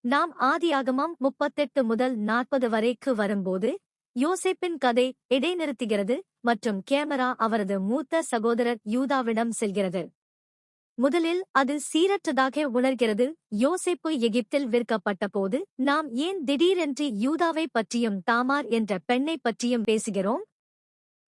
நாம் ஆதியாகமம் 38 முதல் 40 வரைக்கு வரும்போது யோசேப்பின் கதை இடைநிறுத்துகிறது மற்றும் கேமரா அவரது மூத்த சகோதரர் யூதாவிடம் செல்கிறது. முதலில் அது சீரற்றதாக உணர்கிறது. யோசேப்பு எகிப்தில் விற்கப்பட்டபோது நாம் ஏன் திடீரென்று யூதாவைப் பற்றியும் தாமார் என்ற பெண்ணைப் பற்றியும் பேசுகிறோம்?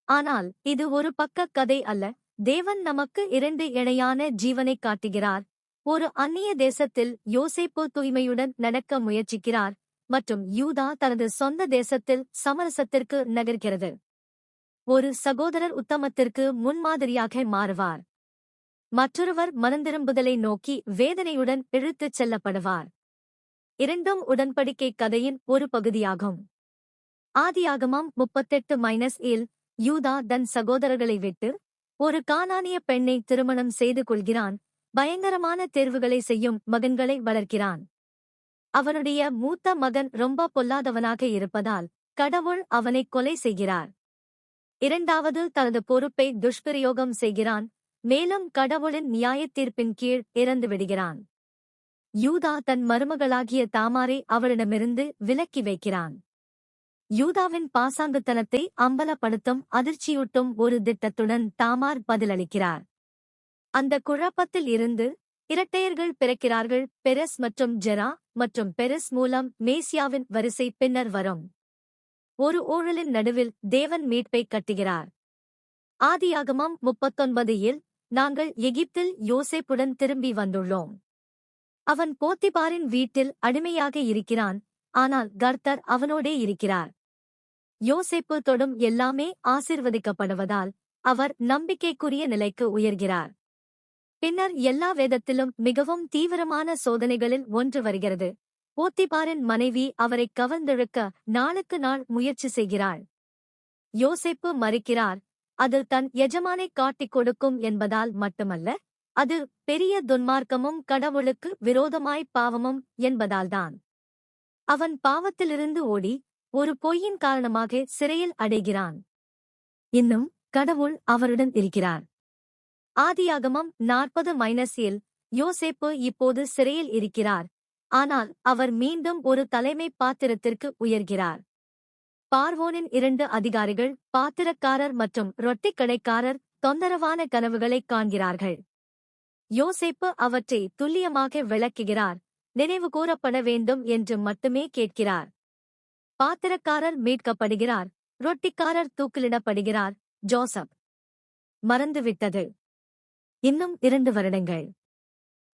ஆனால் இது ஒரு பக்க கதை அல்ல. தேவன் நமக்கு இரண்டு இணையான ஜீவனைக் காட்டுகிறார். ஒரு அந்நிய தேசத்தில் யோசேப்பு தூய்மையுடன் நடக்க முயற்சிக்கிறார் மற்றும் யூதா தனது சொந்த தேசத்தில் சமரசத்திற்கு நகர்கிறது. ஒரு சகோதரர் உத்தமத்திற்கு முன்மாதிரியாக மாறுவார். மற்றொருவர் மனந்திரும்புதலை நோக்கி வேதனையுடன் இழுத்துச் செல்லப்படுவார். இரண்டும் உடன்படிக்கை கதையின் ஒரு பகுதியாகும். ஆதியாகமம் 38-7 யூதா தன் சகோதரர்களை விட்டு ஒரு கானானிய பெண்ணை திருமணம் செய்து கொள்கிறான். பயங்கரமான தேர்வுகளை செய்யும் மகன்களை வளர்க்கிறான். அவனுடைய மூத்த மகன் ரொம்ப பொல்லாதவனாக இருப்பதால் கடவுள் அவனை கொலை செய்கிறார். இரண்டாவது தனது பொறுப்பை துஷ்பிரயோகம் செய்கிறான், மேலும் கடவுளின் நியாயத்தீர்ப்பின் கீழ் இறந்து விடுகிறான். யூதா தன் மருமகளாகிய தாமாரை அவளிடமிருந்து விலக்கி வைக்கிறான். யூதாவின் பாசாங்குத்தனத்தை அம்பலப்படுத்தும் அதிர்ச்சியூட்டும் ஒரு திட்டத்துடன் தாமார் பதிலளிக்கிறார். அந்த குழப்பத்தில் இருந்து இரட்டையர்கள் பிறக்கிறார்கள். பெரெஸ் மற்றும் ஜெரா மற்றும் பெரெஸ் மூலம் மேசியாவின் வரிசை பின்னர் வரும். ஒரு ஊழலின் நடுவில் தேவன் மீட்பை கட்டுகிறார். ஆதியாகமம் 39 நாங்கள் எகிப்தில் யோசேப்புடன் திரும்பி வந்துள்ளோம். அவன் போத்திபாரின் வீட்டில் அடிமையாக இருக்கிறான், ஆனால் கர்த்தர் அவனோடே இருக்கிறார். யோசேப்பு தொடும் எல்லாமே ஆசீர்வதிக்கப்படுவதால் அவர் நம்பிக்கைக்குரிய நிலைக்கு உயர்கிறார். பின்னர் எல்லா வேதத்திலும் மிகவும் தீவிரமான சோதனைகளில் ஒன்று வருகிறது. போத்திபாரின் மனைவி அவரை கவர்ந்தெழுக்க நாளுக்கு நாள் முயற்சி செய்கிறாள். யோசேப்பு மறுக்கிறார். அது தன் எஜமானை காட்டிக் கொடுக்கும் என்பதால் மட்டுமல்ல, அது பெரிய துன்மார்க்கமும் கடவுளுக்கு விரோதமாய் பாவமும் என்பதால்தான். அவன் பாவத்திலிருந்து ஓடி ஒரு பொய்யின் காரணமாக சிறையில் அடைகிறான். இன்னும் கடவுள் அவருடன் இருக்கிறார். ஆதியாகமம் 40-7 யோசேப்பு இப்போது சிறையில் இருக்கிறார், ஆனால் அவர் மீண்டும் ஒரு தலைமை பாத்திரத்திற்கு உயர்கிறார். பார்வோனின் 2 அதிகாரிகள், பாத்திரக்காரர் மற்றும் ரொட்டிக்கடைக்காரர் தொந்தரவான கனவுகளைக் காண்கிறார்கள். யோசேப்பு அவற்றை துல்லியமாக விளக்குகிறார், நினைவு கூறப்பட வேண்டும் என்று மட்டுமே கேட்கிறார். பாத்திரக்காரர் மீட்கப்படுகிறார், ரொட்டிக்காரர் தூக்கிலிடப்படுகிறார். ஜோசப் மறந்துவிட்டது. இன்னும் 2 வருடங்கள்.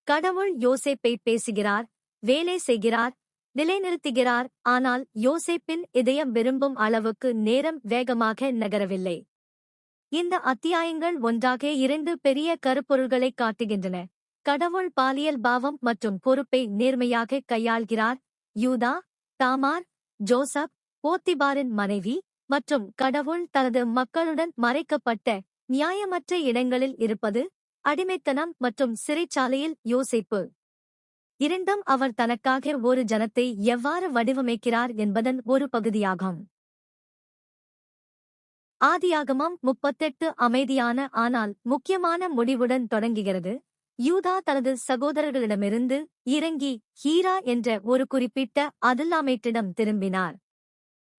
கடவுள் யோசேப்பை பேசுகிறார், வேலை செய்கிறார், நிலைநிறுத்துகிறார். ஆனால் யோசேப்பின் இதயம் விரும்பும் அளவுக்கு நேரம் வேகமாக நகரவில்லை. இந்த அத்தியாயங்கள் ஒன்றாக 2 பெரிய கருப்பொருள்களைக் காட்டுகின்றன. கடவுள் பாலியல் பாவம் மற்றும் பொறுப்பை நேர்மையாக கையாள்கிறார். யூதா, தாமார், ஜோசப், போத்திபாரின் மனைவி மற்றும் கடவுள் தனது மக்களுடன் மறைக்கப்பட்ட நியாயமற்ற இடங்களில் இருப்பது, அடிமைத்தனம் மற்றும் சிறைச்சாலையில் யோசேப்பு. இரண்டும் அவர் தனக்காக ஒரு ஜனத்தை எவ்வாறு வடிவமைக்கிறார் என்பதன் ஒரு பகுதியாகும். ஆதியாகமம் 38 அமைதியான ஆனால் முக்கியமான முடிவுடன் தொடங்குகிறது. யூதா தனது சகோதரர்களிடமிருந்து இறங்கி ஹீரா என்ற ஒரு குறிப்பிட்ட அதுல்லாமேட்டிடம் திரும்பினார்.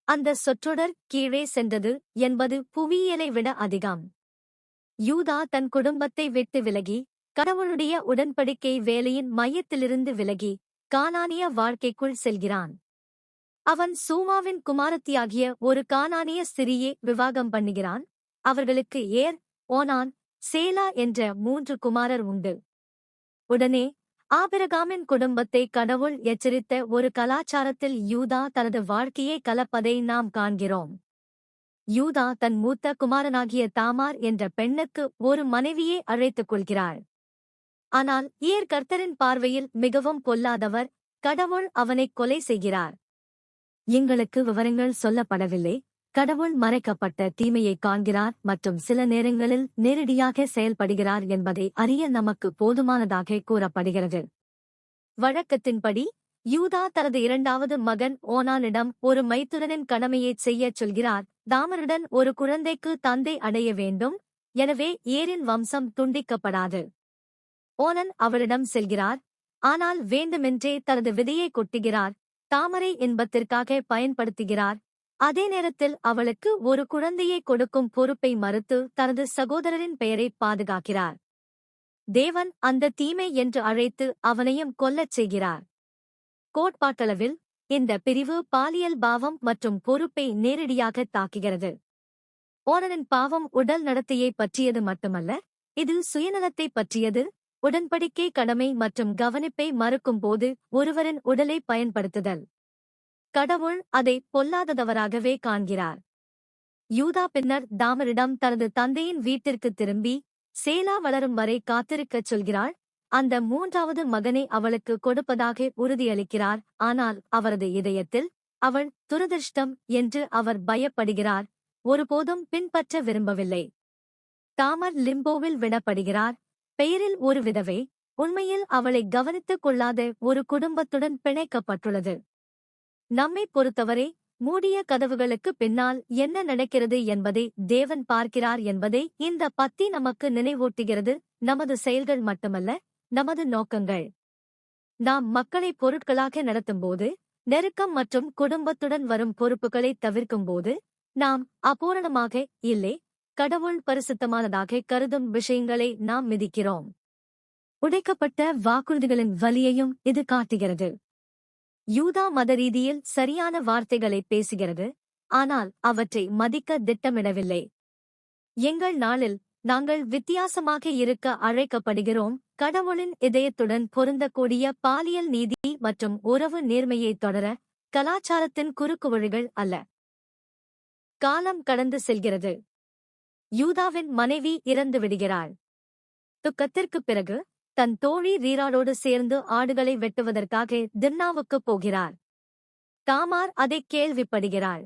அந்த சொற்றொடர் கீழே சென்றது என்பது புவியியலை விட அதிகம். யூதா தன் குடும்பத்தை விட்டு விலகி, கடவுளுடைய உடன்படிக்கை வேலையின் மையத்திலிருந்து விலகி, கானானிய வாழ்க்கைக்குள் செல்கிறான். அவன் சூமாவின் குமாரத்தியாகிய ஒரு கானானிய ஸ்திரியை விவாகம் பண்ணுகிறான். அவர்களுக்கு ஏர், ஓனான், சேலா என்ற 3 குமாரர் உண்டு. உடனே ஆபிரகாமின் குடும்பத்தை கடவுள் எச்சரித்த ஒரு கலாச்சாரத்தில் யூதா தனது வாழ்க்கையை கலப்பதை நாம் காண்கிறோம். யூதா தன் மூத்த குமாரனாகிய தாமார் என்ற பெண்ணுக்கு ஒரு மனைவியை அழைத்துக் கொள்கிறாள். ஆனால் ஏர் கர்த்தரின் பார்வையில் மிகவும் பொல்லாதவர். கடவுள் அவனைக் கொலை செய்கிறார். எங்களுக்கு விவரங்கள் சொல்லப்படவில்லை. கடவுள் மறைக்கப்பட்ட தீமையை காண்கிறார் மற்றும் சில நேரங்களில் நேரடியாக செயல்படுகிறார் என்பதை அறிய நமக்கு போதுமானதாக கூறப்படுகிறது. வழக்கத்தின்படி யூதா தனது 2வது மகன் ஓனானிடம் ஒரு மைத்துனனின் கடமையைச் செய்யச் சொல்கிறார். தாமருடன் ஒரு குழந்தைக்கு தந்தை அடைய வேண்டும், எனவே ஏரின் வம்சம் துண்டிக்கப்படாது. ஓனன் அவளிடம் செல்கிறார், ஆனால் வேண்டுமென்றே தனது விதையை கொட்டுகிறார், தாமரை இன்பத்திற்காக பயன்படுத்துகிறார். அதே நேரத்தில் அவளுக்கு ஒரு குழந்தையை கொடுக்கும் பொறுப்பை மறுத்து தனது சகோதரரின் பெயரை பாதுகாக்கிறார். தேவன் அந்த தீமை என்று அழைத்து அவனையும் கொல்லச் செய்கிறார். கோட்பாட்டளவில் இந்த பிரிவு பாலியல் பாவம் மற்றும் பொறுப்பை நேரடியாக தாக்குகிறது. ஓனனின் பாவம் உடல் நடத்தையை பற்றியது மட்டுமல்ல, இது சுயநலத்தை பற்றியது. உடன்படிக்கை கடமை மற்றும் கவனிப்பை மறுக்கும்போது ஒருவரின் உடலை பயன்படுத்துதல். கடவுள் அதை பொல்லாததவராகவே காண்கிறார். யூதா பின்னர் தாமரிடம் தனது தந்தையின் வீட்டிற்கு திரும்பி சேலா வளரும் வரை காத்திருக்கச் சொல்கிறாள். அந்த மூன்றாவது மகனை அவளுக்கு கொடுப்பதாக உறுதியளிக்கிறார். ஆனால் அவரது இதயத்தில் அவள் துரதிர்ஷ்டம் என்று அவர் பயப்படுகிறார், ஒருபோதும் பின்பற்ற விரும்பவில்லை. தாமர் லிம்போவில் விடப்படுகிறார். பெயரில் ஒரு விதவை, உண்மையில் அவளை கவனித்துக் கொள்ளாத ஒரு குடும்பத்துடன் பிணைக்கப்பட்டுள்ளது. நம்மை பொறுத்தவரை மூடிய கதவுகளுக்கு பின்னால் என்ன நடக்கிறது என்பதை தேவன் பார்க்கிறார் என்பதை இந்த பத்தி நமக்கு நினைவூட்டுகிறது. நமது செயல்கள் மட்டுமல்ல, நமது நோக்கங்கள். நாம் மக்களை பொருட்களாக நடத்தும்போது, நெருக்கம் மற்றும் குடும்பத்துடன் வரும் பொறுப்புகளை தவிர்க்கும்போது, நாம் அபூரணமாக இல்லை, கடவுள் பரிசுத்தமானதாக கருதும் விஷயங்களை நாம் மிதிக்கிறோம். உடைக்கப்பட்ட வாக்குறுதிகளின் வலியையும் இது காட்டுகிறது. யூதா மத ரீதியில் சரியான வார்த்தைகளை பேசுகிறது, ஆனால் அவற்றை மதிக்க திட்டமிடவில்லை. எங்கள் நாளில் நாங்கள் வித்தியாசமாக இருக்க அழைக்கப்படுகிறோம். கடவுளின் இதயத்துடன் பொருந்தக்கூடிய பாலியல் நீதி மற்றும் உறவு நேர்மையை தொடர, கலாச்சாரத்தின் குறுக்குவழிகள் அல்ல. காலம் கடந்து செல்கிறது. யூதாவின் மனைவி இறந்து விடுகிறாள். துக்கத்திற்குப் பிறகு தன் தோழி ரீராளோடு சேர்ந்து ஆடுகளை வெட்டுவதற்காக திர்னாவுக்குப் போகிறார். தாமார் அதைக் கேள்விப்படுகிறாள்.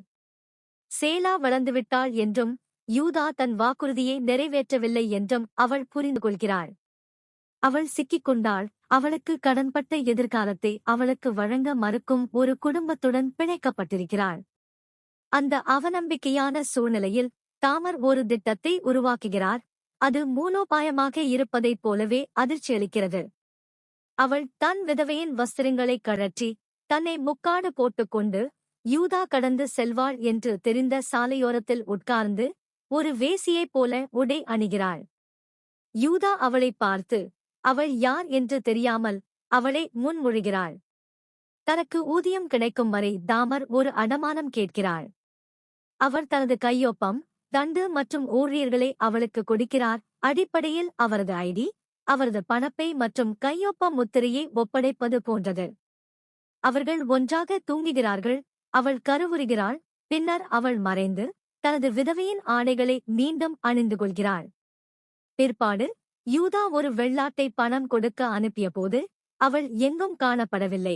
சேலா வளர்ந்துவிட்டாள் என்றும் யூதா தன் வாக்குறுதியை நிறைவேற்றவில்லை என்றும் அவள் புரிந்து கொள்கிறாள். அவள் சிக்கிக்கொண்டாள். அவளுக்கு கடன்பட்ட எதிர்காலத்தை அவளுக்கு வழங்க மறுக்கும் ஒரு குடும்பத்துடன் பிணைக்கப்பட்டிருக்கிறாள். அந்த அவநம்பிக்கையான சூழ்நிலையில் தாமர் ஒரு திட்டத்தை உருவாக்குகிறார். அது மூலோபாயமாக இருப்பதைப் போலவே அதிர்ச்சியளிக்கிறது. அவள் தன் விதவையின் வஸ்திரங்களைக் கழற்றி தன்னை முக்காடு போட்டுக்கொண்டு யூதா கடந்து செல்வாள் என்று தெரிந்த சாலையோரத்தில் உட்கார்ந்து ஒரு வேசியைப் போல உடை அணிகிறாள். யூதா அவளைப் பார்த்து அவள் யார் என்று தெரியாமல் அவளை முன்மொழிகிறாள். தனக்கு ஊதியம் கிடைக்கும் வரை தாமர் ஒரு அடமானம் கேட்கிறாள். அவர் தனது கையொப்பம், தண்டு மற்றும் ஊழியர்களை அவளுக்கு கொடுக்கிறார். அடிப்படையில் அவரது ஐடி, அவரது பணப்பை மற்றும் கையொப்ப முத்திரையை ஒப்படைப்பது போன்றது. அவர்கள் ஒன்றாக தூங்குகிறார்கள். அவள் கருவுறுகிறாள். பின்னர் அவள் மறைந்து தனது விதவையின் ஆடைகளை மீண்டும் அணிந்து கொள்கிறாள். பிற்பாடு யூதா ஒரு வெள்ளாட்டை பணம் கொடுக்க அனுப்பியபோது அவள் எங்கும் காணப்படவில்லை.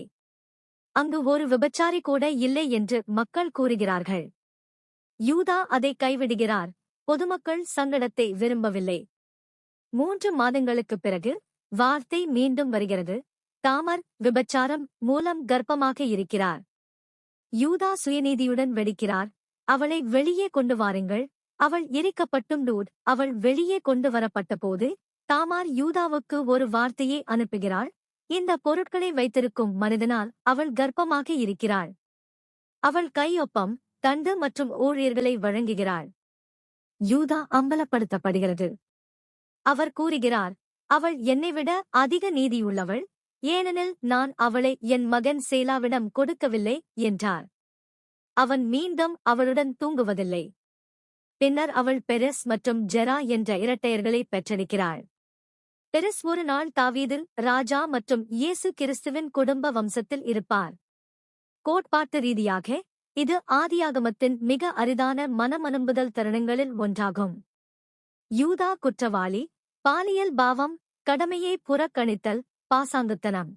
அங்கு ஒரு விபச்சாரி கூட இல்லை என்று மக்கள் கூறுகிறார்கள். யூதா அதை கைவிடுகிறார். பொதுமக்கள் சங்கடத்தை விரும்பவில்லை. 3 மாதங்களுக்குப் பிறகு வார்த்தை மீண்டும் வருகிறது. தாமர் விபச்சாரம் மூலம் கர்ப்பமாக இருக்கிறார். யூதா சுயநீதியுடன் வெடிக்கிறார். அவளை வெளியே கொண்டு வாருங்கள். அவள் எரிக்கப்பட்டும் அவள் வெளியே கொண்டு வரப்பட்டபோது தாமார் யூதாவுக்கு ஒரு வார்த்தையை அனுப்புகிறாள். இந்த பொருட்களை வைத்திருக்கும் மனிதனால் அவள் கர்ப்பமாக இருக்கிறாள். அவள் கையொப்பம், தண்டு மற்றும் ஊழியர்களை வழங்குகிறாள். யூதா அம்பலப்படுத்தப்படுகிறது. அவர் கூறுகிறார், அவள் என்னைவிட அதிக நீதியுள்ளவள், ஏனெனில் நான் அவளை என் மகன் சேலாவிடம் கொடுக்கவில்லை என்றார். அவன் மீண்டும் அவளுடன் தூங்குவதில்லை. பின்னர் அவள் பெரெஸ் மற்றும் ஜெரா என்ற இரட்டையர்களை பெற்றெடுக்கிறாள். பெரெஸ் ஒரு நாள் தாவீது ராஜா மற்றும் இயேசு கிறிஸ்துவின் குடும்ப வம்சத்தில் இருப்பார். கோட்பாட்டு ரீதியாக இது ஆதியாகமத்தின் மிக அரிதான மனமனும்புதல் தருணங்களில் ஒன்றாகும். யூதா குற்றவாளி, பாலியல் பாவம், கடமையை புறக்கணித்தல், பாசாங்குத்தனம்.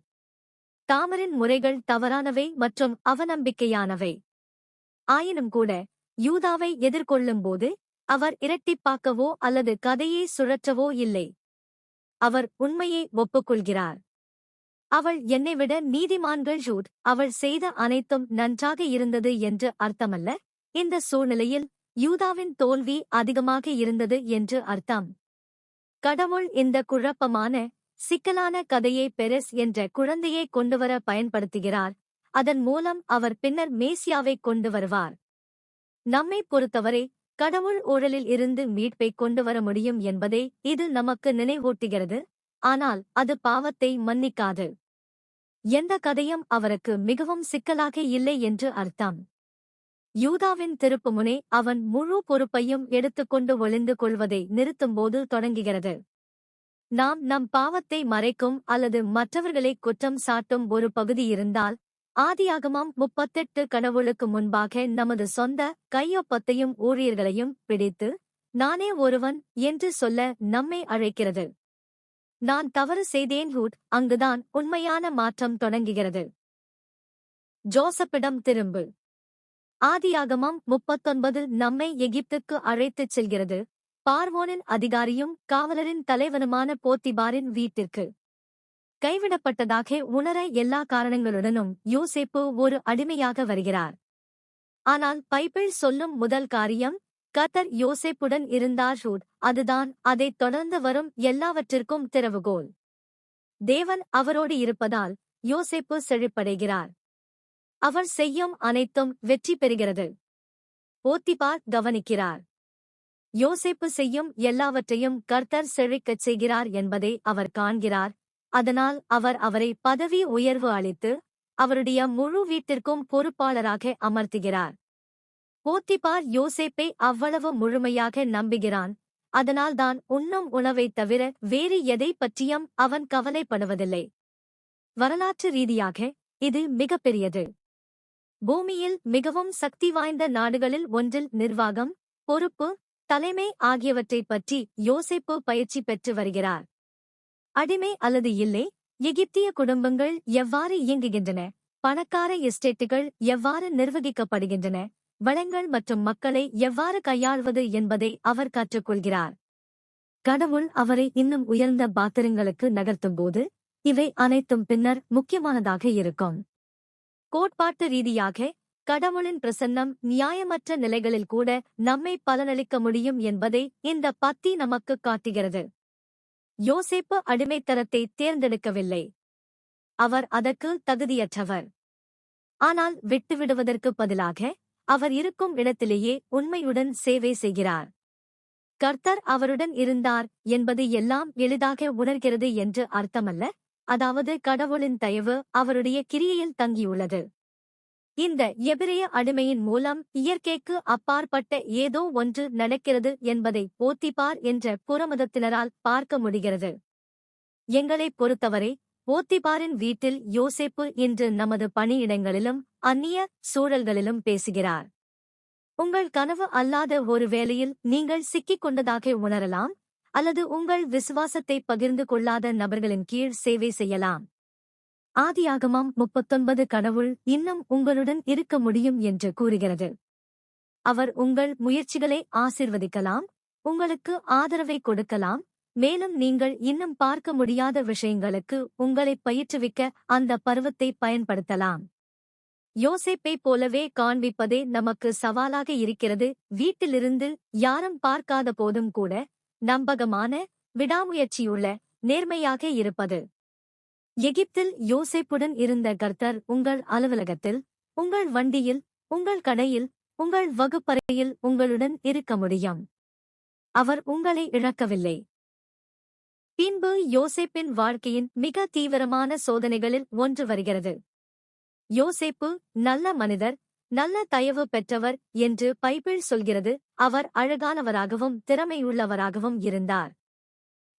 தாமரின் முறைகள் தவறானவை மற்றும் அவநம்பிக்கையானவை. ஆயினும் கூட யூதாவை எதிர்கொள்ளும்போது அவர் இரட்டிப்பாக்கவோ அல்லது கதையை சுழற்றவோ இல்லை. அவர் உண்மையை ஒப்புக்கொள்கிறார். அவள் என்னைவிட நீதிமான்கள் ஜூட், அவள் செய்த அனைத்தும் நன்றாக இருந்தது என்று அர்த்தமல்ல. இந்த சூழ்நிலையில் யூதாவின் தோல்வி அதிகமாக இருந்தது என்று அர்த்தம். கடவுள் இந்த குழப்பமான, சிக்கலான கதையை பெரெஸ் என்ற குழந்தையை கொண்டுவர பயன்படுத்துகிறார். அதன் மூலம் அவர் பின்னர் மேசியாவை கொண்டு வருவார். நம்மை பொறுத்தவரை கடவுள் ஊழலில் இருந்து மீட்பை கொண்டு வர முடியும் என்பதை இது நமக்கு நினைவூட்டுகிறது. ஆனால் அது பாவத்தை மன்னிக்காது. எந்த கதையும் அவருக்கு மிகவும் சிக்கலாக இல்லை என்று அர்த்தம். யூதாவின் திருப்புமுனை அவன் முழு பொறுப்பையும் எடுத்துக்கொண்டு ஒளிந்து கொள்வதை நிறுத்தும்போது தொடங்குகிறது. நாம் நம் பாவத்தை மறைக்கும் அல்லது மற்றவர்களை குற்றம் சாட்டும் ஒரு பகுதி இருந்தால், ஆதியாகமம் 38 கடவுளுக்கு முன்பாக நமது சொந்த கையொப்பத்தையும் ஊழியர்களையும் பிடித்து, நானே ஒருவன் என்று சொல்ல நம்மை அழைக்கிறது. நான் தவறு செய்தேன். அங்குதான் உண்மையான மாற்றம் தொடங்குகிறது. ஜோசப்பிடம் திரும்பு. ஆதியாகமம் 39 நம்மை எகிப்துக்கு அழைத்துச் செல்கிறது, பார்வோனின் அதிகாரியும் காவலரின் தலைவனுமான போத்திபாரின் வீட்டிற்கு. கைவிடப்பட்டதாக உணர எல்லா காரணங்களுடனும் யோசேப்பு ஒரு அடிமையாக வருகிறார். ஆனால் பைபிள் சொல்லும் முதல் காரியம், கர்த்தர் யோசேப்புடன் இருந்தார். அதுதான் அதைத் தொடர்ந்து வரும் எல்லாவற்றிற்கும் திறவுகோல். தேவன் அவரோடு இருப்பதால் யோசேப்பு செழிப்படைகிறார். அவர் செய்யும் அனைத்தும் வெற்றி பெறுகிறது. போத்திபார் கவனிக்கிறார். யோசேப்பு செய்யும் எல்லாவற்றையும் கர்த்தர் செழிக்கச் செய்கிறார் என்பதை அவர் காண்கிறார். அதனால் அவர் அவரை பதவி உயர்வு அளித்து அவருடைய முழு வீட்டிற்கும் பொறுப்பாளராக அமர்த்துகிறார். போத்திபார் யோசேப்பை அவ்வளவு முழுமையாக நம்புகிறான். அதனால்தான் உண்ணும் உணவைத் தவிர வேறு எதை பற்றியும் அவன் கவலைப்படுவதில்லை. வரலாற்று ரீதியாக இது மிகப்பெரியது. பூமியில் மிகவும் சக்தி வாய்ந்த நாடுகளில் ஒன்றில் நிர்வாகம், பொறுப்பு, தலைமை ஆகியவற்றைப் பற்றி யோசேப்பு பயிற்சி பெற்று வருகிறார். அடிமை அல்லது இல்லை, எகிப்திய குடும்பங்கள் எவ்வாறு இயங்குகின்றன, பணக்கார எஸ்டேட்டுகள் எவ்வாறு நிர்வகிக்கப்படுகின்றன, வளங்கள் மற்றும் மக்களை எவ்வாறு கையாள்வது என்பதை அவர் கற்றுக்கொள்கிறார். கடவுள் அவரை இன்னும் உயர்ந்த பாத்திரங்களுக்கு நகர்த்தும்போது இவை அனைத்தும் பின்னர் முக்கியமானதாக இருக்கும். கோட்பாட்டு ரீதியாக கடவுளின் பிரசன்னம் நியாயமற்ற நிலைகளில் கூட நம்மை பலனளிக்க முடியும் என்பதை இந்த பத்தி நமக்கு காட்டுகிறது. யோசேப்பு அடிமைத்தனத்தை தேர்ந்தெடுக்கவில்லை. அவர் அதற்கு தகுதியற்றவர். ஆனால் விட்டுவிடுவதற்கு பதிலாக அவர் இருக்கும் இடத்திலேயே உண்மையுடன் சேவை செய்கிறார். கர்த்தர் அவருடன் இருந்தார் என்பது எல்லாம் எளிதாக உணர்கிறது என்று அர்த்தமல்ல. அதாவது கடவுளின் தயவு அவருடைய கிரியையில் தங்கியுள்ளது. இந்த எபிரேய அடிமையின் மூலம் இயற்கைக்கு அப்பாற்பட்ட ஏதோ ஒன்று நடக்கிறது என்பதை போத்திபார் என்ற புறமதத்தினரால் பார்க்க முடிகிறது. எங்களைப் பொறுத்தவரை போத்திபாரின் வீட்டில் யோசேப்பு இன்று நமது பணியிடங்களிலும் அந்நிய சூழல்களிலும் பேசுகிறார். உங்கள் கனவு அல்லாத ஒரு வேளையில் நீங்கள் சிக்கிக் கொண்டதாக உணரலாம், அல்லது உங்கள் விசுவாசத்தை பகிர்ந்து கொள்ளாத நபர்களின் கீழ் சேவை செய்யலாம். ஆதியாகமம் 39 கடவுள் இன்னும் உங்களுடன் இருக்க முடியும் என்று கூறுகிறது. அவர் உங்கள் முயற்சிகளை ஆசீர்வதிக்கலாம், உங்களுக்கு ஆதரவை கொடுக்கலாம், மேலும் நீங்கள் இன்னும் பார்க்க முடியாத விஷயங்களுக்கு உங்களை பயிற்றுவிக்க அந்த பருவத்தை பயன்படுத்தலாம். யோசேப்பைப் போலவே காண்பிப்பதே நமக்கு சவாலாக இருக்கிறது. வீட்டிலிருந்து யாரும் பார்க்காத போதும் கூட நம்பகமான, விடாமுயற்சியுள்ள, நேர்மையாக இருப்பது. எகிப்தில் யோசேப்புடன் இருந்த கர்த்தர் உங்கள் அலுவலகத்தில், உங்கள் வண்டியில், உங்கள் கடையில், உங்கள் வகுப்பறையில் உங்களுடன் இருக்க முடியும். அவர் உங்களை இழக்கவில்லை. பின்பு யோசேப்பின் வாழ்க்கையின் மிக தீவிரமான சோதனைகளில் ஒன்று வருகிறது. யோசேப்பு நல்ல மனிதர், நல்ல தயவு பெற்றவர் என்று பைபிள் சொல்கிறது. அவர் அழகானவராகவும் திறமையுள்ளவராகவும் இருந்தார்.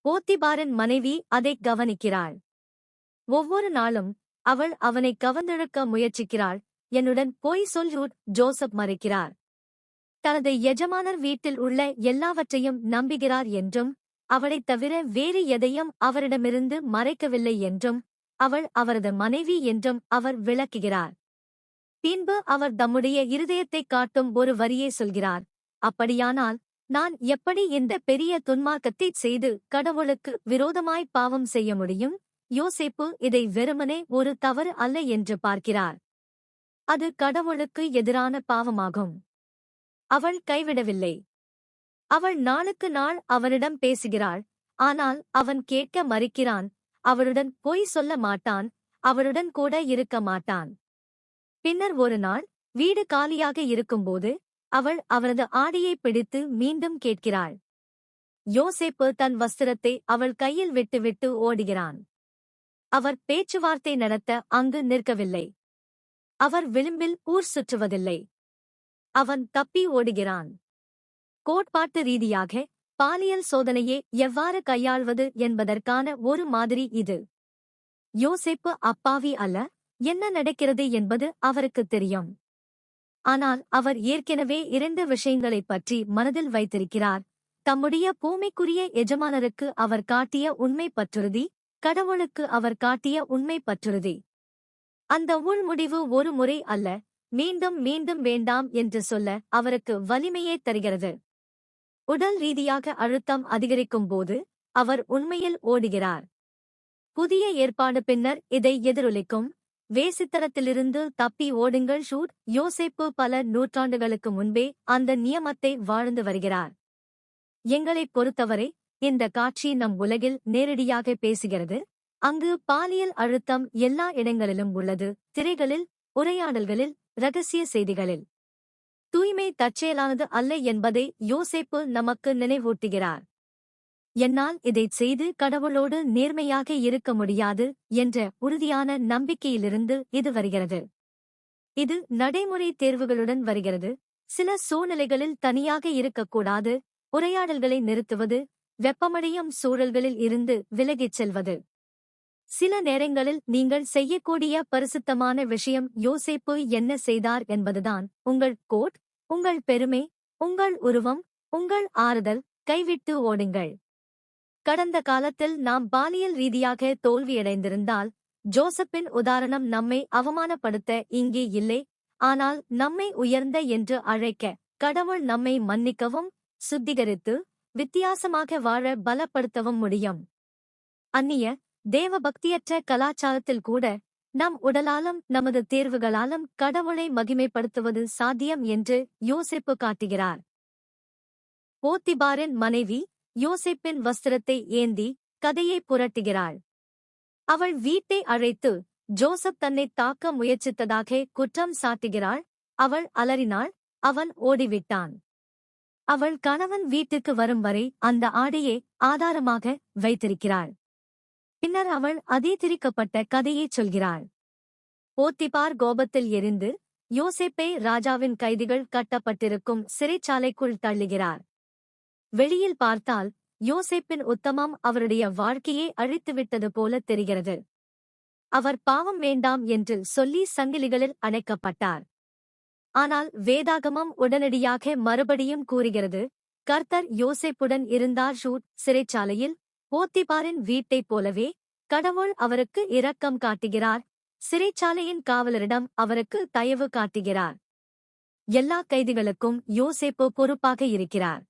போத்திபாரின் மனைவி அதை கவனிக்கிறாள். ஒவ்வொரு நாளும் அவள் அவனை கவர்ந்தெழுக்க முயற்சிக்கிறாள். என்னுடன் போய் சொல். ஜோசப் மறைக்கிறார். தனது எஜமானர் வீட்டில் உள்ள எல்லாவற்றையும் நம்புகிறார் என்றும், அவளைத் தவிர வேறு எதையும் அவரிடமிருந்து மறைக்கவில்லை என்றும், அவள் அவரது மனைவி என்றும் அவர் விளக்குகிறார். பின்பு அவர் தம்முடைய இருதயத்தைக் காட்டும் ஒரு வரியை சொல்கிறார். அப்படியானால் நான் எப்படி இந்த பெரிய துன்மார்க்கத்தைச் செய்து கடவுளுக்கு விரோதமாய் பாவம் செய்ய முடியும்? யோசேப்பு இதை வெறுமனே ஒரு தவறு அல்ல என்று பார்க்கிறார். அது கடவுளுக்கு எதிரான பாவமாகும். அவள் கைவிடவில்லை. அவள் நாளுக்கு நாள் அவனிடம் பேசுகிறாள். ஆனால் அவன் கேட்க மறுக்கிறான். அவளுடன் பொய் சொல்ல மாட்டான், அவளுடன் கூட இருக்க மாட்டான். பின்னர் ஒரு நாள் வீடு காலியாக இருக்கும்போது அவள் அவரது ஆடையை பிடித்து மீண்டும் கேட்கிறாள். யோசேப்பு தன் வஸ்திரத்தை அவள் கையில் விட்டுவிட்டு ஓடுகிறான். அவர் பேச்சுவார்த்தை நடத்த அங்கு நிற்கவில்லை. அவர் விளிம்பில் ஊர் சுற்றுவதில்லை. அவன் தப்பி ஓடுகிறான். கோட்பாட்டு ரீதியாக பாலியல் சோதனையை எவ்வாறு கையாள்வது என்பதற்கான ஒரு மாதிரி இது. யோசேப்பு அப்பாவி அல்ல, என்ன நடக்கிறது என்பது அவருக்கு தெரியும். ஆனால் அவர் ஏற்கனவே 2 விஷயங்களைப் பற்றி மனதில் வைத்திருக்கிறார். தம்முடைய பூமிக்குரிய எஜமானருக்கு அவர் காட்டிய உண்மை பற்றுறுதி, கடவுளுக்கு அவர் காட்டிய உண்மை பற்றுறுதி. அந்த உள்முடிவு ஒரு முறை அல்ல, மீண்டும் மீண்டும் வேண்டாம் என்று சொல்ல அவருக்கு வலிமையே தருகிறது. உடல் ரீதியாக அழுத்தம் அதிகரிக்கும் போது அவர் உண்மையில் ஓடுகிறார். புதிய ஏற்பாடு பின்னர் இதை எதிரொலிக்கும். வேசித்தனத்திலிருந்து தப்பி ஓடுங்கள் ஷூட். யோசேப்பு பல நூற்றாண்டுகளுக்கு முன்பே அந்த நியமத்தை வாழ்ந்து வருகிறார். எங்களைப் பொறுத்தவரை இந்த காட்சி நம் உலகில் நேரடியாக பேசுகிறது. அங்கு பாலியல் அழுத்தம் எல்லா இடங்களிலும் உள்ளது. திரைகளில், உரையாடல்களில், இரகசிய செய்திகளில். தூய்மை தற்செயலானது அல்ல என்பதை யோசேப்பு நமக்கு நினைவூட்டுகிறார். என்னால் இதைச் செய்து கடவுளோடு நேர்மையாக இருக்க முடியாது என்ற உறுதியான நம்பிக்கையிலிருந்து இது வருகிறது. இது நடைமுறை தேர்வுகளுடன் வருகிறது. சில சூழ்நிலைகளில் தனியாக இருக்கக்கூடாது, உரையாடல்களை நிறுத்துவது, வெப்பமடையும் சூழல்களில் இருந்து விலகிச் செல்வது. சில நேரங்களில் நீங்கள் செய்யக்கூடிய பரிசுத்தமான விஷயம் யோசேப்பு என்ன செய்தார் என்பதுதான். உங்கள் கோட், உங்கள் பெருமை, உங்கள் உருவம், உங்கள் ஆறுதல், கைவிட்டு ஓடுங்கள். கடந்த காலத்தில் நாம் பாலியல் ரீதியாக தோல்வியடைந்திருந்தால், ஜோசப்பின் உதாரணம் நம்மை அவமானப்படுத்த இங்கே இல்லை, ஆனால் நம்மை உயர்ந்த என்று அழைக்க, கடவுள் நம்மை மன்னிக்கவும், சுத்திகரித்து, வித்தியாசமாக வாழ பலப்படுத்தவும் முடியும். அந்நிய, தேவபக்தியற்ற கலாச்சாரத்தில் கூட, நம் உடலாலும் நமது தேர்வுகளாலும் கடவுளை மகிமைப்படுத்துவது சாத்தியம் என்று யோசேப்பு காட்டுகிறார். போத்திபாரின் மனைவி யோசேப்பின் வஸ்திரத்தை ஏந்தி கதையை புரட்டுகிறாள். அவள் வீட்டை அழைத்து ஜோசப் தன்னை தாக்க முயற்சித்ததாக குற்றம் சாட்டுகிறாள். அவள் அலறினாள். அவன் ஓடிவிட்டான். அவள் கணவன் வீட்டுக்கு வரும் வரை அந்த ஆடையை ஆதாரமாக வைத்திருக்கிறாள். பின்னர் அவள் அதே திரிக்கப்பட்ட கதையைச் சொல்கிறாள். போத்திபார் கோபத்தில் எரிந்து யோசேப்பை ராஜாவின் கைதிகள் கட்டப்பட்டிருக்கும் சிறைச்சாலைக்குள் தள்ளுகிறார். வெளியில் பார்த்தால் யோசேப்பின் உத்தமம் அவருடைய வாழ்க்கையை அழித்துவிட்டது போல தெரிகிறது. அவர் பாவம் வேண்டாம் என்று சொல்லி சங்கிலிகளில் அடைக்கப்பட்டார். ஆனால் வேதாகமம் உடனடியாக மறுபடியும் கூறுகிறது, கர்த்தர் யோசேப்புடன் இருந்தார். ஷூட். சிறைச்சாலையில் போத்திபாரின் வீட்டைப் போலவே கடவுள் அவருக்கு இரக்கம் காட்டுகிறார். சிறைச்சாலையின் காவலரிடம் அவருக்கு தயவு காட்டுகிறார். எல்லா கைதிகளுக்கும் யோசேப்பு பொறுப்பாக இருக்கிறார்.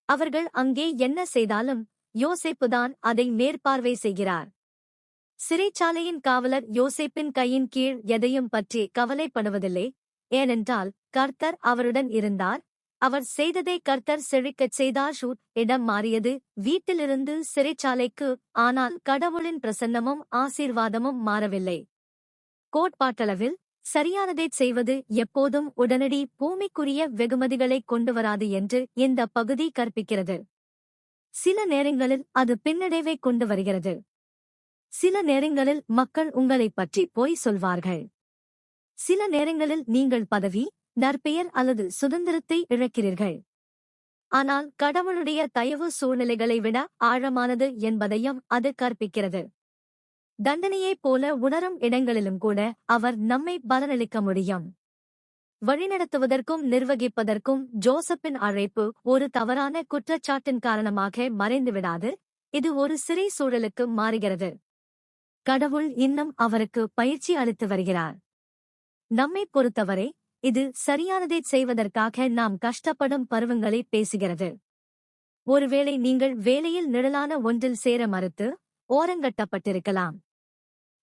அவர்கள் அங்கே என்ன செய்தாலும் யோசேப்புதான் அதை மேற்பார்வை செய்கிறார். சிறைச்சாலையின் காவலர் யோசேப்பின் கையின் கீழ் எதையும் பற்றி கவலைப்படுவதில்லை. ஏனென்றால் கர்த்தர் அவருடன் இருந்தார். அவர் செய்ததை கர்த்தர் செழிக்கச் செய்தார். ஷூட். இடம் மாறியது வீட்டிலிருந்து சிறைச்சாலைக்கு, ஆனால் கடவுளின் பிரசன்னமும் ஆசீர்வாதமும் மாறவில்லை. கோட்பாட்டளவில் சரியானதைச் செய்வது எப்போதும் உடனடி பூமிக்குரிய வெகுமதிகளைக் கொண்டுவராது என்று இந்த பகுதி கற்பிக்கிறது. சில நேரங்களில் அது பின்னடைவைக் கொண்டு வருகிறது. சில நேரங்களில் மக்கள் உங்களைப் பற்றி பொய் சொல்வார்கள். சில நேரங்களில் நீங்கள் பதவி, நற்பெயர் அல்லது சுதந்திரத்தை இழக்கிறீர்கள். ஆனால் கடவுளுடைய தயவு சூழ்நிலைகளை விட ஆழமானது என்பதையும் அது கற்பிக்கிறது. தண்டனையைப் போல உணரும் இடங்களிலும் கூட அவர் நம்மை பலனளிக்க முடியும். வழிநடத்துவதற்கும் நிர்வகிப்பதற்கும் ஜோசப்பின் அழைப்பு ஒரு தவறான குற்றச்சாட்டின் காரணமாக மறைந்துவிடாது. இது ஒரு சிறை சூழலுக்கு மாறுகிறது. கடவுள் இன்னும் அவருக்கு பயிற்சி அளித்து வருகிறார். நம்மைப் பொறுத்தவரை இது சரியானதைச் செய்வதற்காக நாம் கஷ்டப்படும் பருவங்களை பேசுகிறது. ஒருவேளை நீங்கள் வேலையில் நிழலான ஒன்றில் சேர மறுத்து ஓரங்கட்டப்பட்டிருக்கலாம்.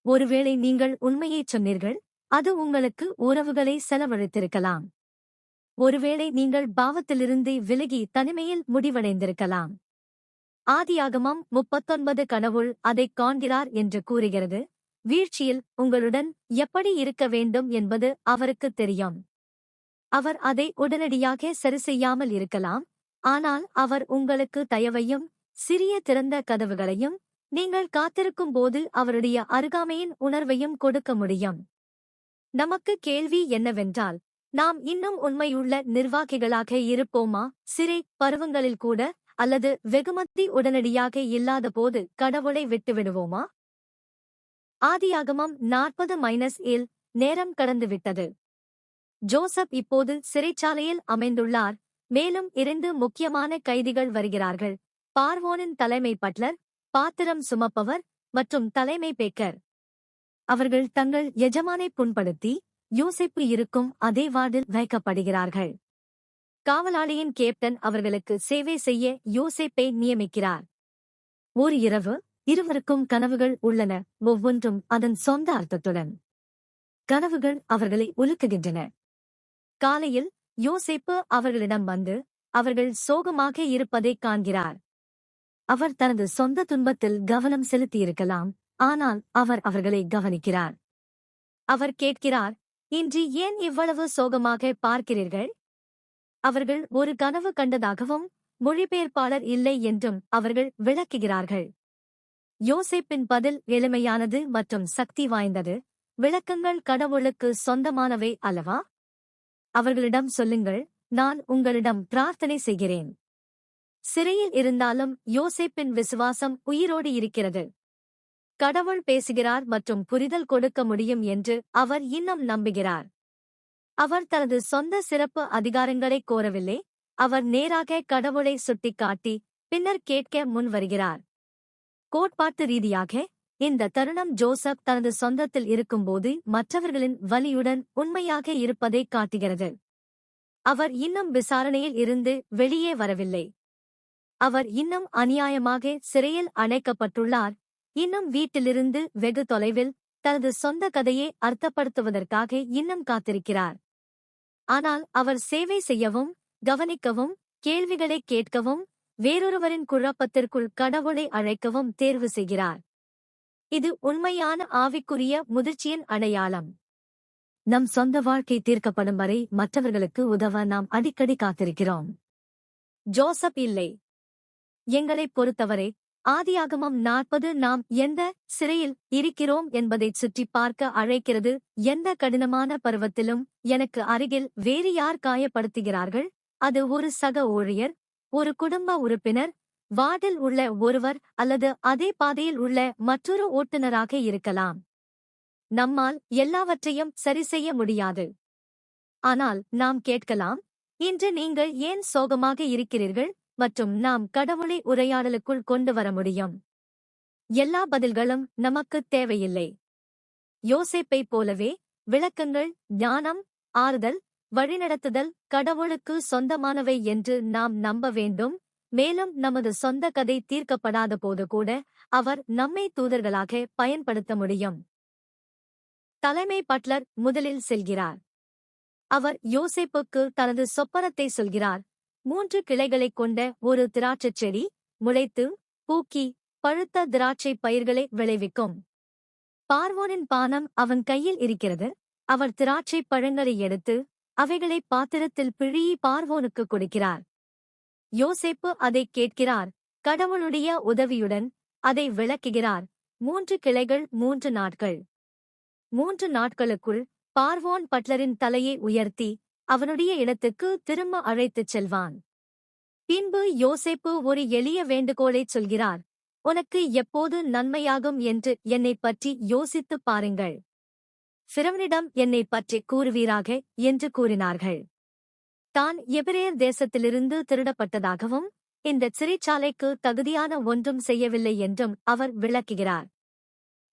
ஒருவேளை நீங்கள் உண்மையைச் சொன்னீர்கள், அது உங்களுக்கு உறவுகளை செலவழித்திருக்கலாம். ஒருவேளை நீங்கள் பாவத்திலிருந்து விலகி தனிமையில் முடிவடைந்திருக்கலாம். ஆதியாகமம் 39 கடவுள் அதைக் காண்கிறார் என்று கூறுகிறது. வீழ்ச்சியில் உங்களுடன் எப்படி இருக்க வேண்டும் என்பது அவருக்குத் தெரியும். அவர் அதை உடனடியாக சரிசெய்யாமல் இருக்கலாம், ஆனால் அவர் உங்களுக்கு தயவையும் சிறிய திறந்த கதவுகளையும் நீங்கள் காத்திருக்கும் போது அவருடைய அருகாமையின் உணர்வையும் கொடுக்க முடியும். நமக்கு கேள்வி என்னவென்றால், நாம் இன்னும் உண்மையுள்ள நிர்வாகிகளாக இருப்போமா? சிறை பருவங்களில் கூட, அல்லது வெகுமதி உடனடியாக இல்லாத போது கடவுளை விட்டுவிடுவோமா? ஆதியாகமம் 40-7 நேரம் கடந்துவிட்டது. ஜோசப் இப்போது சிறைச்சாலையில் அமைந்துள்ளார். மேலும் 2 முக்கியமான கைதிகள் வருகிறார்கள்: பார்வோனின் தலைமை பட்லர், பாத்திரம் சுமப்பவர், மற்றும் தலைமை பேக்கர். அவர்கள் தங்கள் எஜமானை புண்படுத்தி யோசேப்பு இருக்கும் அதே வார்டில் வைக்கப்படுகிறார்கள். காவலாளியின் கேப்டன் அவர்களுக்கு சேவை செய்ய யோசேப்பை நியமிக்கிறார். ஒரு இரவு இருவருக்கும் கனவுகள் உள்ளன, ஒவ்வொன்றும் அதன் சொந்த அர்த்தத்துடன். கனவுகள் அவர்களை உலுக்குகின்றன. காலையில் யோசேப்பு அவர்களிடம் வந்து அவர்கள் சோகமாக இருப்பதைக் காண்கிறார். அவர் தனது சொந்த துன்பத்தில் கவனம் செலுத்தியிருக்கலாம், ஆனால் அவர் அவர்களை கவனிக்கிறார். அவர் கேட்கிறார், இன்று ஏன் இவ்வளவு சோகமாக பார்க்கிறீர்கள்? அவர்கள் ஒரு கனவு கண்டதாகவும் மொழிபெயர்ப்பாளர் இல்லை என்றும் அவர்கள் விளக்குகிறார்கள். யோசேப்பின் பதில் எளிமையானது மற்றும் சக்தி வாய்ந்தது. விளக்கங்கள் கடவுளுக்கு சொந்தமானவை அல்லவா? அவர்களிடம் சொல்லுங்கள், நான் உங்களிடம் பிரார்த்தனை செய்கிறேன். சிறையில் இருந்தாலும் யோசேப்பின் விசுவாசம் உயிரோடு இருக்கிறது. கடவுள் பேசுகிறார் மற்றும் புரிதல் கொடுக்க முடியும் என்று அவர் இன்னும் நம்புகிறார். அவர் தனது சொந்த சிறப்பு அதிகாரங்களை கோரவில்லை, அவர் நேராக கடவுளை சுட்டிக்காட்டி பின்னர் கேட்க முன் வருகிறார். கோட்பாட்டு ரீதியாக இந்த தருணம் ஜோசப் தனது சொந்தத்தில் இருக்கும்போது மற்றவர்களின் வலியுடன் உண்மையாக இருப்பதைக் காட்டுகிறது. அவர் இன்னும் விசாரணையில் இருந்து வெளியே வரவில்லை. அவர் இன்னும் அநியாயமாக சிறையில் அடைக்கப்பட்டுள்ளார், இன்னும் வீட்டிலிருந்து வெகு தொலைவில் தனது சொந்த கதையை அர்த்தப்படுத்துவதற்காக இன்னும் காத்திருக்கிறார். ஆனால் அவர் சேவை செய்யவும், கவனிக்கவும், கேள்விகளைக் கேட்கவும், வேறொருவரின் குழப்பத்திற்குள் கடவுளை அழைக்கவும் தேர்வு செய்கிறார். இது உண்மையான ஆவிக்குரிய முதிர்ச்சியின் அடையாளம். நம் சொந்த வாழ்க்கை தீர்க்கப்படும் வரை மற்றவர்களுக்கு உதவ நாம் அடிக்கடி காத்திருக்கிறோம். ஜோசப் இல்லை. எங்களைப் பொறுத்தவரை ஆதியாகமம் 40 நாம் எந்த சிறையில் இருக்கிறோம் என்பதைச் சுற்றி பார்க்க அழைக்கிறது. எந்த கடினமான பருவத்திலும் எனக்கு அருகில் வேறு யார் காயப்படுத்துகிறார்கள்? அது ஒரு சக ஊழியர், ஒரு குடும்ப உறுப்பினர், வார்டில் உள்ள ஒருவர், அல்லது அதே பாதையில் உள்ள மற்றொரு ஓட்டுநராக இருக்கலாம். நம்மால் எல்லாவற்றையும் சரிசெய்ய முடியாது. ஆனால் நாம் கேட்கலாம், இன்று நீங்கள் ஏன் சோகமாக இருக்கிறீர்கள்? மற்றும் நாம் கடவுளை உரையாடலுக்குள் கொண்டு வர முடியும். எல்லா பதில்களும் நமக்குத் தேவையில்லை. யோசேப்பைப் போலவே விளக்கங்கள், ஞானம், ஆறுதல், வழிநடத்துதல் கடவுளுக்கு சொந்தமானவை என்று நாம் நம்ப வேண்டும். மேலும் நமது சொந்த கதை தீர்க்கப்படாத போது கூட அவர் நம்மை தூதர்களாக பயன்படுத்த முடியும். தலைமை பட்லர் முதலில் செல்கிறார். அவர் யோசேப்புக்கு தனது சொப்பனத்தை சொல்கிறார். 3 கிளைகளைக் கொண்ட ஒரு திராட்சைச் செடி முளைத்து பூக்கி பழுத்த திராட்சை பயிர்களை விளைவிக்கும். பார்வோனின் பானம் அவன் கையில் இருக்கிறது. அவர் திராட்சை பழங்களை எடுத்து அவைகளை பாத்திரத்தில் பிழியி பார்வோனுக்கு கொடுக்கிறார். யோசேப்பு அதைக் கேட்கிறார். கடவுளுடைய உதவியுடன் அதை விளக்குகிறார். 3 கிளைகள் 3 நாட்கள். 3 நாட்களுக்குள் பார்வோன் பட்லரின் தலையை உயர்த்தி அவனுடைய இடத்துக்கு திரும்ப அழைத்துச் செல்வான். பின்பு யோசேப்பு ஒரு எளிய வேண்டுகோளைச் சொல்கிறார். உனக்கு எப்போது நன்மையாகும் என்று என்னைப் பற்றி யோசித்துப் பாருங்கள். ஃபிரௌனிடம் என்னைப் பற்றிக் கூறுவீராக என்று கூறினார்கள். தான் எபிரேயர் தேசத்திலிருந்து திருடப்பட்டதாகவும் இந்த சிறைச்சாலைக்கு தகுதியான ஒன்றும் செய்யவில்லை என்றும் அவர் விளக்குகிறார்.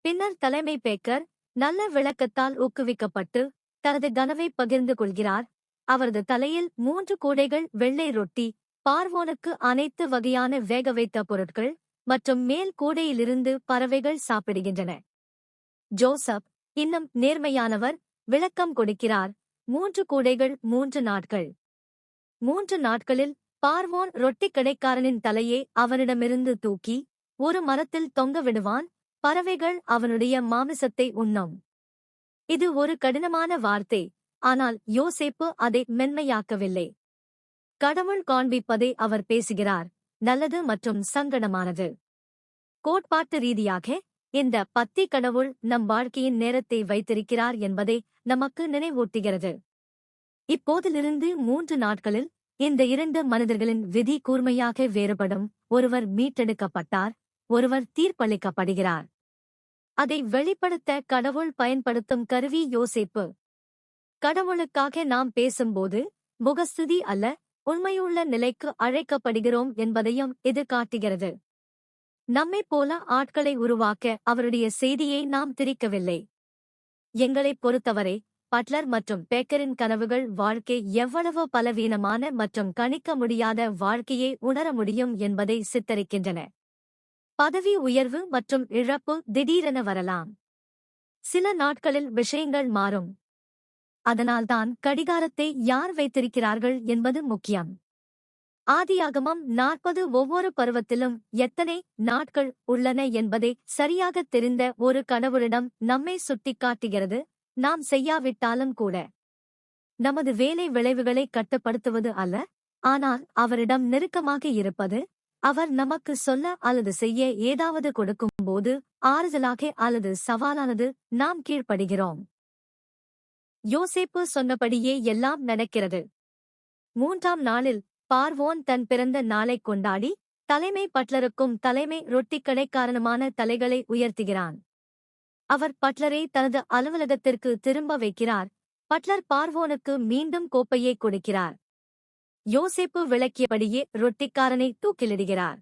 பின்னர் தலைமை பேக்கர் நல்ல விளக்கத்தால் ஊக்குவிக்கப்பட்டு தனது கனவை பகிர்ந்து கொள்கிறார். அவரது தலையில் 3 கூடைகள் வெள்ளை ரொட்டி, பார்வோனுக்கு அனைத்து வகையான வேகவைத்த பொருட்கள் மற்றும் மேல் கூடையிலிருந்து பறவைகள் சாப்பிடுகின்றன. ஜோசப் இன்னும் நேர்மையானவர், விளக்கம் கொடுக்கிறார். 3 கூடைகள் 3 நாட்கள். 3 நாட்களில் பார்வோன் ரொட்டி கடைக்காரனின் தலையை அவனிடமிருந்து தூக்கி ஒரு மரத்தில் தொங்க விடுவான், பறவைகள் அவனுடைய மாமிசத்தை உண்ணும். இது ஒரு கடினமான வார்த்தை, ஆனால் யோசேப்பு அதை மென்மையாக்கவில்லை. கடவுள் காண்பிப்பதை அவர் பேசுகிறார், நல்லது மற்றும் சங்கடமானது. கோட்பாட்டு ரீதியாக இந்த பத்தி கடவுள் நம் வாழ்க்கையின் நேரத்தை வைத்திருக்கிறார் என்பதை நமக்கு நினைவூட்டுகிறது. இப்போதிலிருந்து 3 நாட்களில் இந்த 2 மனிதர்களின் விதி கூர்மையாக வேறுபடும். ஒருவர் மீட்டெடுக்கப்பட்டார், ஒருவர் தீர்ப்பளிக்கப்படுகிறார். அதை வெளிப்படுத்த கடவுள் பயன்படுத்தும் கருவி யோசேப்பு. கடவுளுக்காக நாம் பேசும்போது முகஸ்துதி அல்ல, உண்மையுள்ள நிலைக்கு அழைக்கப்படுகிறோம் என்பதையும் இது காட்டுகிறது. நம்மைப் போல ஆட்களை உருவாக்க அவருடைய செய்தியை நாம் திரிக்கவில்லை. எங்களைப் பொறுத்தவரை பட்லர் மற்றும் பேக்கரின் கனவுகள் வாழ்க்கை எவ்வளவு பலவீனமான மற்றும் கணிக்க முடியாத வாழ்க்கையை உணர முடியும் என்பதை சித்தரிக்கின்றன. பதவி உயர்வு மற்றும் இழப்பு திடீரென வரலாம். சில நாட்களில் விஷயங்கள் மாறும். அதனால்தான் கடிகாரத்தை யார் வைத்திருக்கிறார்கள் என்பது முக்கியம். ஆதியாகமம் 40 ஒவ்வொரு பருவத்திலும் எத்தனை நாட்கள் உள்ளன என்பதை சரியாகத் தெரிந்த ஒரு கடவுளிடம் நம்மை சுட்டிக்காட்டுகிறது, நாம் செய்யாவிட்டாலும் கூட. நமது வேலை விளைவுகளை கட்டுப்படுத்துவது அல்ல, ஆனால் அவரிடம் நெருக்கமாக இருப்பது. அவர் நமக்கு சொல்ல அல்லது செய்ய ஏதாவது கொடுக்கும்போது ஆறுதலாக அல்லது சவாலானது நாம் கீழ்ப்படுகிறோம். யோசேப்பு சொன்னபடியே எல்லாம் நடக்கிறது. 3ஆம் நாளில் பார்வோன் தன் பிறந்த நாளைக் கொண்டாடி தலைமை பட்லருக்கும் தலைமை ரொட்டிக் கடைக்காரனுமான தலைகளை உயர்த்துகிறான். அவர் பட்லரை தனது அலுவலகத்திற்கு திரும்ப வைக்கிறார். பட்லர் பார்வோனுக்கு மீண்டும் கோப்பையை கொடுக்கிறார். யோசேப்பு விளக்கியபடியே ரொட்டிக்காரனை தூக்கிலிடுகிறார்.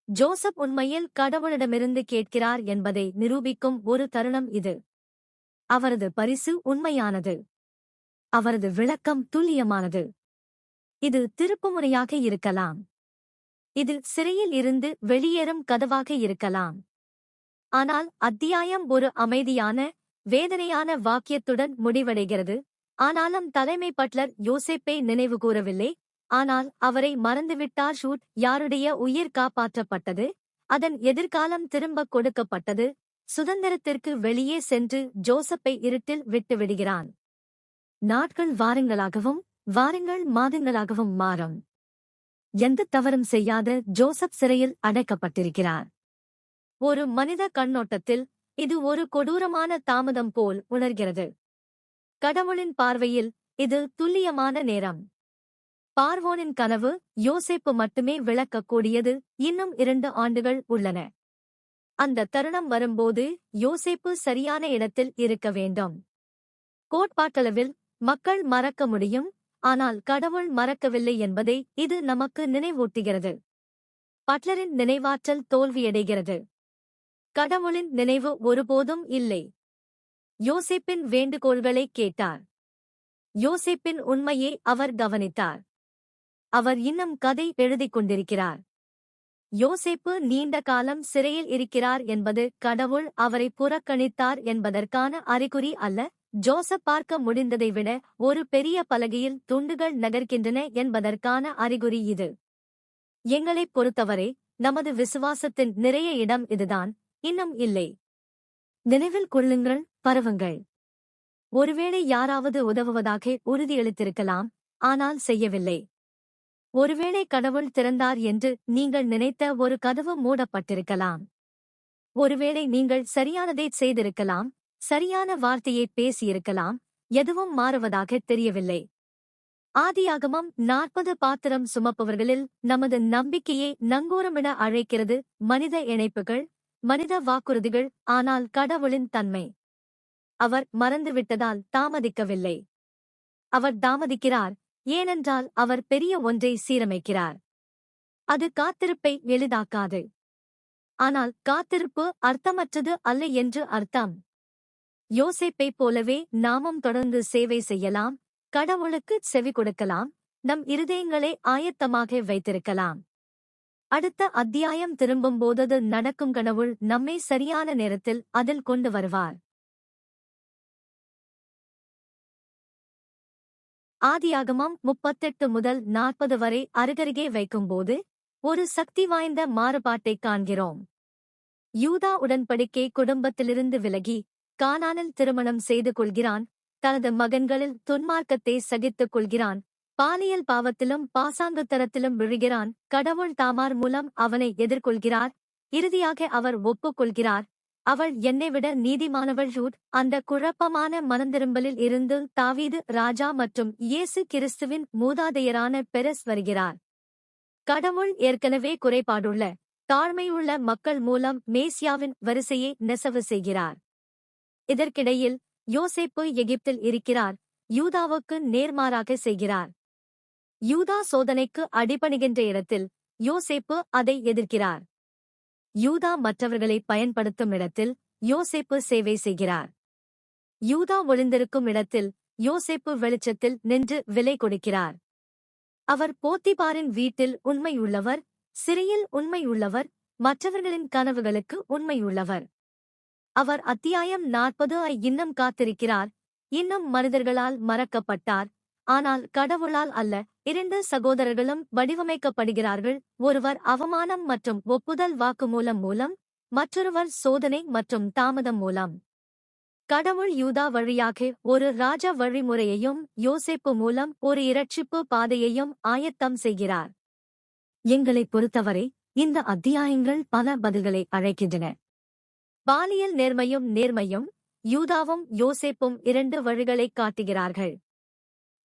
ஜோசப் உண்மையில் கடவுளிடமிருந்து கேட்கிறார் என்பதை நிரூபிக்கும் ஒரு தருணம் இது. அவரது பரிசு உண்மையானது. அவரது விளக்கம் துல்லியமானது. இது திருப்புமுனையாக இருக்கலாம். இது சிறையில் இருந்து வெளியேறும் கதவாக இருக்கலாம். ஆனால் அத்தியாயம் ஒரு அமைதியான, வேதனையான வாக்கியத்துடன் முடிவடைகிறது. ஆனாலும் தலைமை பட்லர் யோசேப்பை நினைவுகூரவில்லை. ஆனால் அவரை மறந்துவிட்டார். ஷூட் யாருடைய உயிர் காப்பாற்றப்பட்டது, அதன் எதிர்காலம் திரும்பக் கொடுக்கப்பட்டது. சுதந்திரத்திற்கு வெளியே சென்று ஜோசப்பை இருட்டில் விட்டுவிடுகிறான். நாட்கள் வாரங்களாகவும் வாரங்கள் மாதங்களாகவும் மாறும். எந்த தவறும் செய்யாத ஜோசப் சிறையில் அடைக்கப்பட்டிருக்கிறார். ஒரு மனித கண்ணோட்டத்தில் இது ஒரு கொடூரமான தாமதம் போல் உணர்கிறது. கடவுளின் பார்வையில் இது துல்லியமான நேரம். பார்வோனின் கனவு யோசேப்பு மட்டுமே விளக்கக்கூடியது. இன்னும் 2 ஆண்டுகள் உள்ளன. அந்த தருணம் வரும்போது யோசேப்பு சரியான இடத்தில் இருக்க வேண்டும். கோட்பாட்டளவில் மக்கள் மறக்க முடியும், ஆனால் கடவுள் மறக்கவில்லை என்பதை இது நமக்கு நினைவூட்டுகிறது. பட்லரின் நினைவாற்றல் தோல்வியடைகிறது. கடவுளின் நினைவு ஒருபோதும் இல்லை. யோசேப்பின் வேண்டுகோள்களை கேட்டார். யோசேப்பின் உண்மையை அவர் கவனித்தார். அவர் இன்னும் கதை எழுதிக் கொண்டிருக்கிறார். யோசேப்பு நீண்ட காலம் சிறையில் இருக்கிறார் என்பது கடவுள் அவரை புறக்கணித்தார் என்பதற்கான அறிகுறி அல்ல. ஜோசப் பார்க்க முடிந்ததை விட ஒரு பெரிய பலகையில் துண்டுகள் நகர்கின்றன என்பதற்கான அறிகுறி இது. எங்களைப் பொறுத்தவரை நமது விசுவாசத்தின் நிறைய இடம் இதுதான். இன்னும் இல்லை. நினைவில் கொள்ளுங்கள், பரவுங்கள். ஒருவேளை யாராவது உதவுவதாக உறுதியளித்திருக்கலாம், ஆனால் செய்யவில்லை. ஒருவேளை கடவுள் திறந்தார் என்று நீங்கள் நினைத்த ஒரு கதவு மூடப்பட்டிருக்கலாம். ஒருவேளை நீங்கள் சரியானதைச் செய்திருக்கலாம், சரியான வார்த்தையை பேசியிருக்கலாம், எதுவும் மாறுவதாக தெரியவில்லை. ஆதியாகமம் 40 பாத்திரம் சுமப்பவர்களில் நமது நம்பிக்கையை நங்கூரமிட அழைக்கிறது. மனித இணைப்புகள், மனித வாக்குறுதிகள், ஆனால் கடவுளின் தன்மை. அவர் மறந்துவிட்டதால் தாமதிக்கவில்லை. அவர் தாமதிக்கிறார், ஏனென்றால் அவர் பெரிய ஒன்றை சீரமைக்கிறார். அது காத்திருப்பை எளிதாக்காது. ஆனால் காத்திருப்பு அர்த்தமற்றது அல்ல என்று அர்த்தம். யோசேப்பைப் போலவே நாமும் தொடர்ந்து சேவை செய்யலாம், கடவுளுக்கு செவி கொடுக்கலாம், நம் இருதயங்களை ஆயத்தமாக வைத்திருக்கலாம். அடுத்த அத்தியாயம் திரும்பும்போது நடக்கும். கடவுள் நம்மை சரியான நேரத்தில் அதில் கொண்டு வருவார். ஆதியாகமம் 38 முதல் 40 வரை அருகருகே வைக்கும்போது ஒரு சக்தி வாய்ந்த மாறுபாட்டைக் காண்கிறோம். யூதா உடன்படிக்கை குடும்பத்திலிருந்து விலகி கானானில் திருமணம் செய்து கொள்கிறான். தனது மகன்களில் துன்மார்க்கத்தை சகித்துக் கொள்கிறான். பாலியல் பாவத்திலும் பாசாங்குத்தனத்திலும் விழுகிறான். கடவுள் தாமார் மூலம் அவனை எதிர்கொள்கிறார். இறுதியாக அவர் ஒப்புக்கொள்கிறார். அவள் என்னைவிட நீதிமானவள். ரூத் அந்த குழப்பமான மனந்திரும்பலில் இருந்து தாவீது ராஜா மற்றும் இயேசு கிறிஸ்துவின் மூதாதையரான பெரெஸ் வருகிறார். கடவுள் ஏற்கனவே குறைபாடுள்ள தாழ்மையுள்ள மக்கள் மூலம் மேசியாவின் வரிசையை நெசவு செய்கிறார். இதற்கிடையில் யோசேப்பு எகிப்தில் இருக்கிறார். யூதாவுக்கு நேர்மாறாக செய்கிறார். யூதா சோதனைக்கு அடிபணிகின்ற இடத்தில் யோசேப்பு அதை எதிர்க்கிறார். யூதா மற்றவர்களை பயன்படுத்தும் இடத்தில் யோசேப்பு சேவை செய்கிறார். யூதா ஒளிந்திருக்கும் இடத்தில் யோசேப்பு வெளிச்சத்தில் நின்று விலை கொடுக்கிறார். அவர் போத்திபாரின் வீட்டில் உண்மையுள்ளவர், சிறையில் உண்மையுள்ளவர், மற்றவர்களின் கனவுகளுக்கு உண்மையுள்ளவர். அவர் அத்தியாயம் 40 இன்னும் காத்திருக்கிறார். இன்னும் மனிதர்களால் மறக்கப்பட்டார். ஆனால் கடவுளால் அல்ல. 2 சகோதரர்களும் வடிவமைக்கப்படுகிறார்கள். ஒருவர் அவமானம் மற்றும் ஒப்புதல் வாக்குமூலம் மூலம், மற்றொருவர் சோதனை மற்றும் தாமதம் மூலம். கடவுள் யூதா வழியாக ஒரு ராஜ வழிமுறையையும் யோசேப்பு மூலம் ஒரு இரட்சிப்பு பாதையையும் ஆயத்தம் செய்கிறார். எங்களைப் பொறுத்தவரை இந்த அத்தியாயங்கள் பல பதில்களை அழைக்கின்றன. பாலியல் நேர்மையும் யூதாவும் யோசேப்பும் 2 வழிகளைக் காட்டுகிறார்கள்.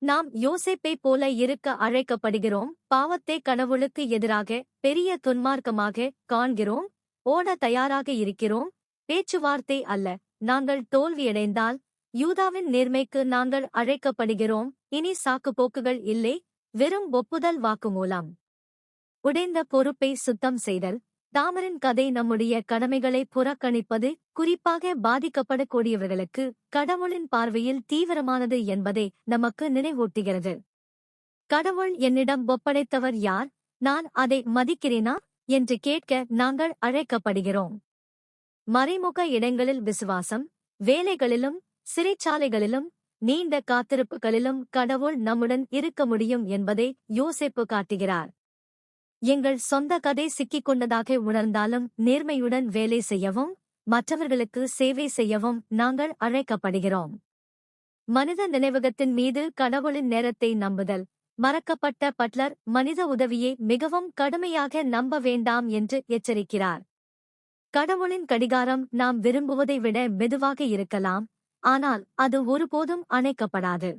நாம் யோசேப்பைப் போல இருக்க அழைக்கப்படுகிறோம். பாவத்தை கடவுளுக்கு எதிராக பெரிய துன்மார்க்கமாக காண்கிறோம். ஓட தயாராக இருக்கிறோம். பேச்சுவார்த்தை அல்ல. நாங்கள் தோல்வியடைந்தால் யூதாவின் நேர்மைக்கு நாங்கள் அழைக்கப்படுகிறோம். இனி சாக்குப்போக்குகள் இல்லை, வெறும் ஒப்புதல் வாக்குமூலம். உடைந்த பொறுப்பை சுத்தம் செய்தல். தாமரின் கதை நம்முடைய கடமைகளை புறக்கணிப்பது, குறிப்பாக பாதிக்கப்படக்கூடியவர்களுக்கு கடவுளின் பார்வையில் தீவிரமானது என்பதை நமக்கு நினைவூட்டுகிறது. கடவுள் என்னிடம் ஒப்படைத்தவர் யார், நான் அதை மதிக்கிறேனா என்று கேட்க நாங்கள் அழைக்கப்படுகிறோம். மறைமுக இடங்களில் விசுவாசம், வேலைகளிலும் சிறைச்சாலைகளிலும் நீண்ட காத்திருப்புகளிலும் கடவுள் நம்முடன் இருக்க முடியும் என்பதை யோசேப்பு காட்டுகிறார். எங்கள் சொந்த கதை சிக்கிக் கொண்டதாக உணர்ந்தாலும் நேர்மையுடன் வேலை செய்யவும் மற்றவர்களுக்கு சேவை செய்யவும் நாங்கள் அழைக்கப்படுகிறோம். மனித நினைவகத்தின் மீது கடவுளின் நேரத்தை நம்புதல். மறக்கப்பட்ட பட்லர் மனித உதவியை மிகவும் கடுமையாக நம்ப வேண்டாம் என்று எச்சரிக்கிறார். கடவுளின் கடிகாரம் நாம் விரும்புவதை விட மெதுவாக இருக்கலாம், ஆனால் அது ஒருபோதும் அணைக்கப்படாது.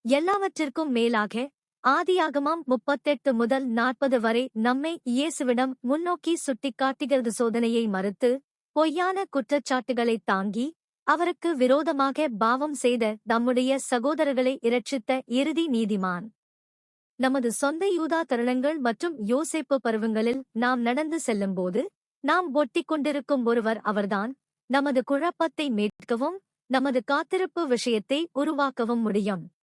எல்லாவற்றிற்கும் மேலாக ஆதியாகமம் 38 முதல் 40 வரை நம்மை இயேசுவிடம் முன்னோக்கி சுட்டிக்காட்டுகிறது. சோதனையை மறுத்து பொய்யான குற்றச்சாட்டுகளைத் தாங்கி அவருக்கு விரோதமாக பாவம் செய்த நம்முடைய சகோதரர்களை இரட்சித்த இறுதி நீதிமான். நமது சொந்த யூதா தருணங்கள் மற்றும் யோசேப்பு பருவங்களில் நாம் நடந்து செல்லும்போது நாம் ஒட்டிக் கொண்டிருக்கும் ஒருவர் அவர்தான். நமது குழப்பத்தை மீட்கவும் நமது காத்திருப்பு விஷயத்தை உருவாக்கவும் முடியும்.